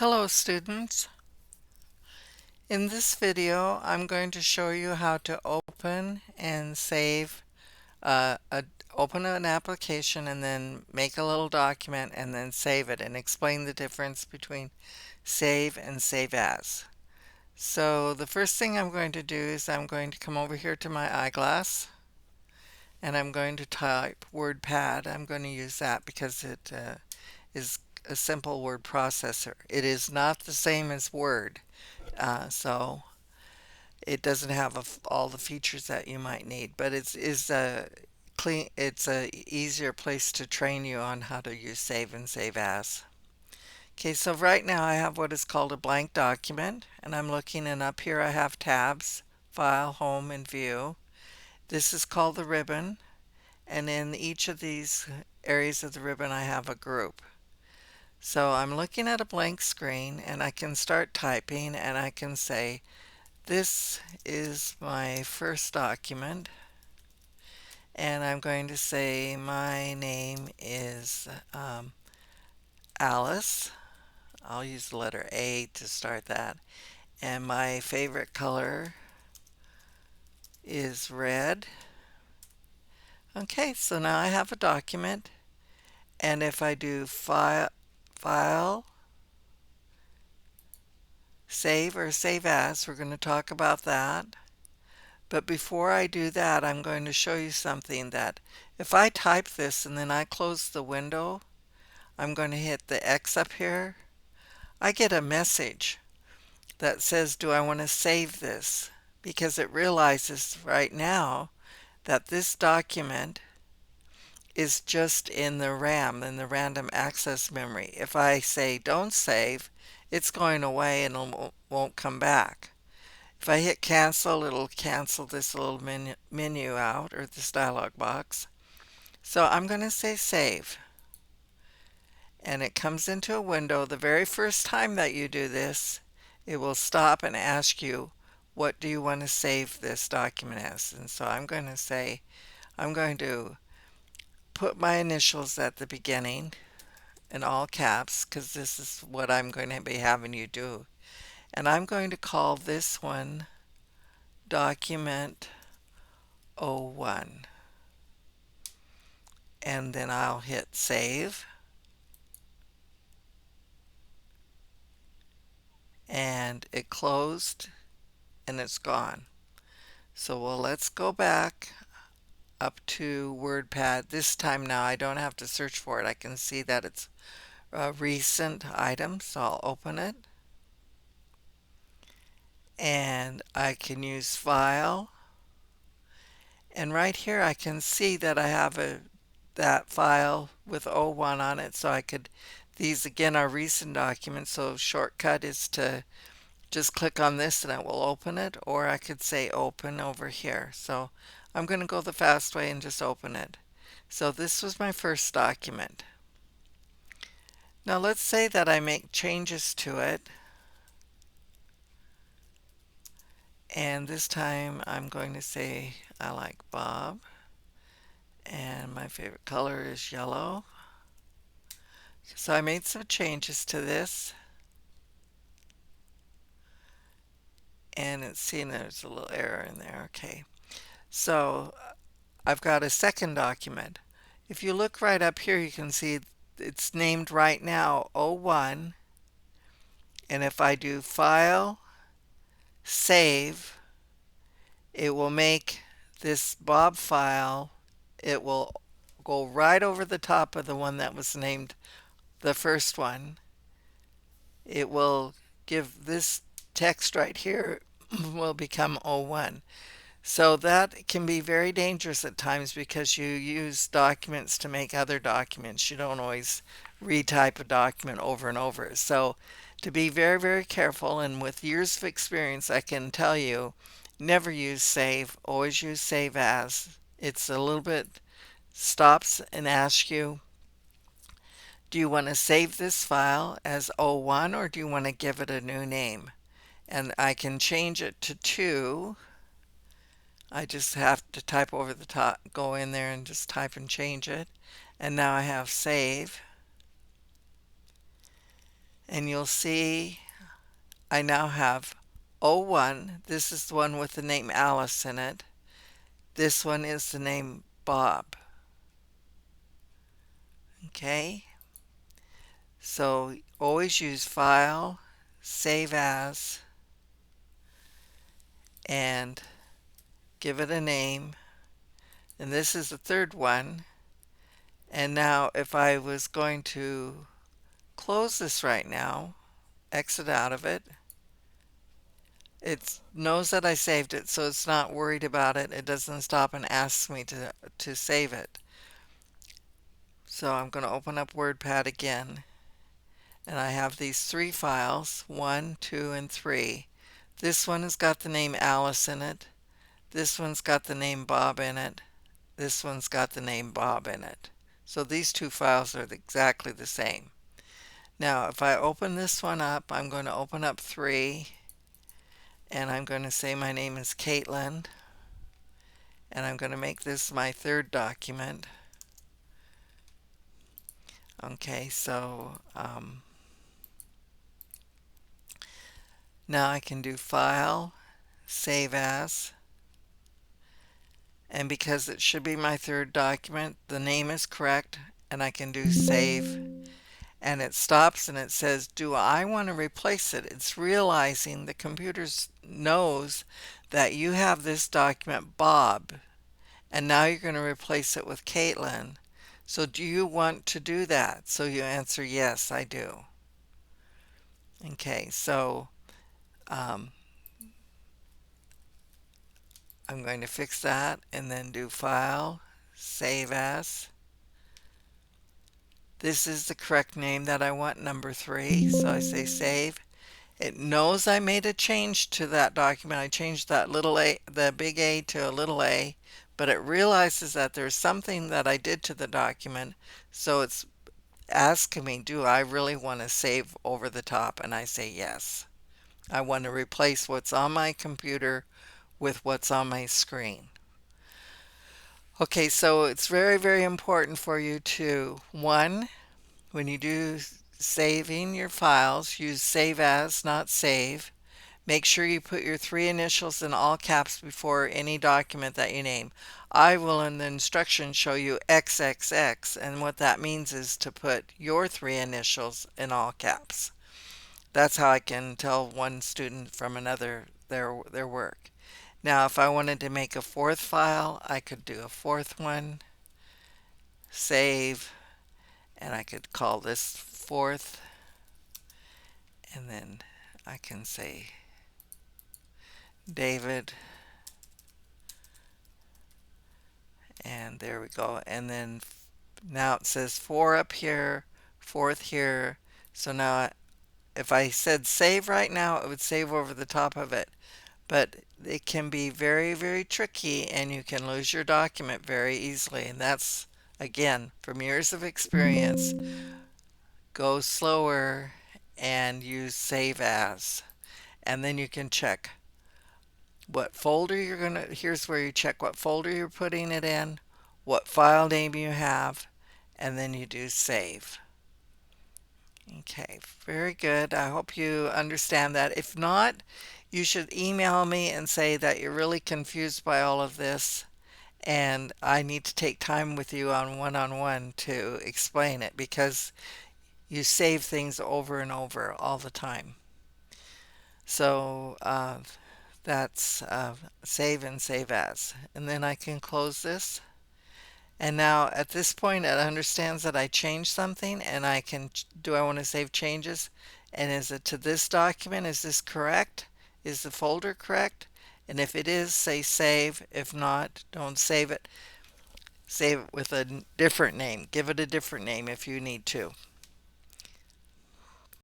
Hello students. In this video I'm going to show you how to open and save open an application and then make a little document and then save it and explain the difference between save and save as. So the first thing I'm going to do is I'm going to come over here to my eyeglass and I'm going to type WordPad. I'm going to use that because it is a simple word processor. It is not the same as Word. So it doesn't have all the features that you might need, but it's a clean. It's a easier place to train you on how to use save and save as. Okay, so right now I have what is called a blank document, and I'm looking, and up here I have tabs: File, Home, and View. This is called the ribbon, and in each of these areas of the ribbon I have a group. So I'm looking at a blank screen, and I can start typing, and I can say, this is my first document, and I'm going to say my name is Alice. I'll use the letter A to start that. And my favorite color is red. Okay, so now I have a document, and if I do file, save or save as, we're going to talk about that. But before I do that, I'm going to show you something that if I type this and then I close the window, I'm going to hit the X up here. I get a message that says, do I want to save this? Because it realizes right now that this document is just in the RAM, in the random access memory. If I say don't save, it's going away and it won't come back. If I hit cancel, it'll cancel this little menu out, or this dialog box. So I'm going to say save. And it comes into a window. The very first time that you do this, it will stop and ask you, what do you want to save this document as? And so I'm going to say, I'm going to put my initials at the beginning in all caps, because this is what I'm going to be having you do. And I'm going to call this one document 01. And then I'll hit save. And it closed and it's gone. So let's go back up to WordPad. This time now I don't have to search for it. I can see that it's a recent item. So I'll open it. And I can use File. And right here I can see that I have that file with 01 on it. So these again are recent documents. So shortcut is to just click on this and it will open it, or I could say open over here. So I'm going to go the fast way and just open it. So this was my first document. Now let's say that I make changes to it, and this time I'm going to say I like Bob and my favorite color is yellow. So I made some changes to this, and it's seen there's a little error in there. Okay, so I've got a second document. If you look right up here, you can see it's named right now 01. And if I do File, Save, it will make this Bob file, it will go right over the top of the one that was named the first one. It will give this text right here will become 01. So that can be very dangerous at times because you use documents to make other documents. You don't always retype a document over and over. So to be very, very careful, and with years of experience, I can tell you, never use save, always use save as. It's a little bit stops and asks you, do you want to save this file as 01 or do you want to give it a new name? And I can change it to 2. I just have to type over the top, go in there and just type and change it. And now I have save. and you'll see I now have O1. This is the one with the name Alice in it. This one is the name Bob. Okay, so always use File, Save As, and give it a name. And this is the third one. And now if I was going to close this right now, exit out of it, it knows that I saved it, so it's not worried about it. It doesn't stop and asks me to save it. So I'm going to open up WordPad again, and I have these three files, 1, 2, and 3. This one has got the name Alice in it. This one's got the name Bob in it. This one's got the name Bob in it. So these two files are exactly the same. Now if I open this one up, I'm going to open up 3, and I'm going to say my name is Caitlin, and I'm going to make this my third document. Okay, so now I can do File, Save As, and because it should be my third document, the name is correct, and I can do Save, and it stops and it says, do I want to replace it? It's realizing the computer knows that you have this document Bob, and now you're going to replace it with Caitlin. So do you want to do that? So you answer, yes, I do. Okay, so I'm going to fix that and then do File, Save As. This is the correct name that I want, number 3. So I say Save. It knows I made a change to that document. I changed that little a, the big A to a little a, but it realizes that there's something that I did to the document. So it's asking me, do I really want to save over the top? And I say yes. I want to replace what's on my computer with what's on my screen. Okay, so it's very, very important for you to, one, when you do saving your files, use Save As, not Save. Make sure you put your 3 initials in all caps before any document that you name. I will in the instructions show you XXX, and what that means is to put your 3 initials in all caps. That's how I can tell one student from another their work. Now if I wanted to make a fourth file, I could do a fourth one, save, and I could call this fourth, and then I can say David, and there we go. And then now it says 4 up here, fourth here. So now if I said save right now, it would save over the top of it. But it can be very, very tricky, and you can lose your document very easily. And that's, again, from years of experience, go slower and use Save As. And then you can check what folder you're going to, here's where you check what folder you're putting it in, what file name you have, and then you do Save. Okay, very good. I hope you understand that. If not, you should email me and say that you're really confused by all of this, and I need to take time with you on one-on-one to explain it, because you save things over and over all the time. So that's Save and Save As. And then I can close this. And now at this point it understands that I changed something, and I can, do I want to save changes? And is it to this document? Is this correct? Is the folder correct? And if it is, say save. If not, don't save it. Save it with a different name. Give it a different name if you need to.